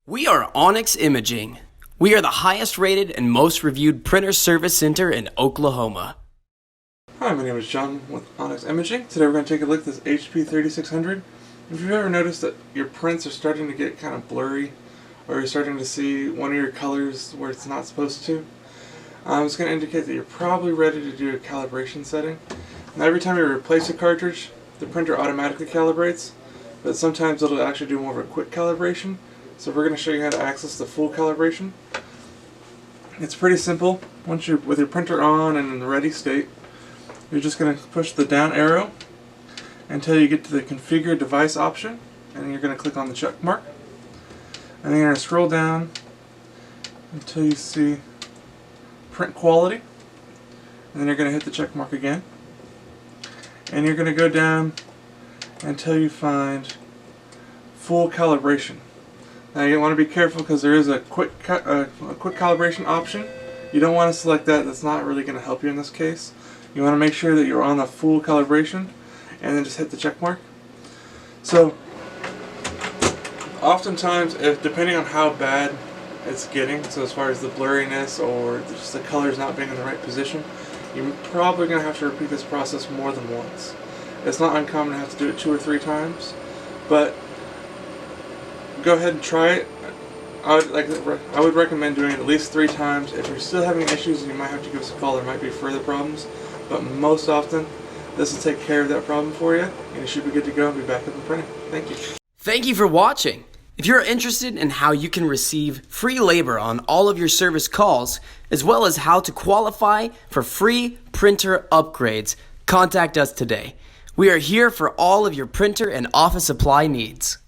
We are Onyx Imaging. We are the highest rated and most reviewed printer service center in Oklahoma. Hi, my name is John with Onyx Imaging. Today we're going to take a look at this HP 3600. If you've ever noticed that your prints are starting to get kind of blurry, or you're starting to see one of your colors where it's not supposed to, it's going to indicate that you're probably ready to do a calibration setting. Now every time you replace a cartridge, the printer automatically calibrates, but sometimes it'll actually do more of a quick calibration. So we're going to show you how to access the full calibration. It's pretty simple. Once you're with your printer on and in the ready state, you're just going to push the down arrow until you get to the configure device option, and you're going to click on the check mark. And then you're going to scroll down until you see print quality, and then you're going to hit the check mark again. And you're going to go down until you find full calibration. Now you want to be careful because there is a quick calibration option. You don't want to select that. That's not really going to help you in this case. You want to make sure that you're on the full calibration and then just hit the check mark. So oftentimes, depending on how bad it's getting, so as far as the blurriness or just the colors not being in the right position, you're probably going to have to repeat this process more than once. It's not uncommon to have to do it 2 or 3 times, but go ahead and try it. I would recommend doing it at least 3 times. If you're still having issues, you might have to give us a call. There might be further problems, but most often this will take care of that problem for you, and you should be good to go and be back up and printing. Thank you. Thank you for watching. If you're interested in how you can receive free labor on all of your service calls, as well as how to qualify for free printer upgrades, contact us today. We are here for all of your printer and office supply needs.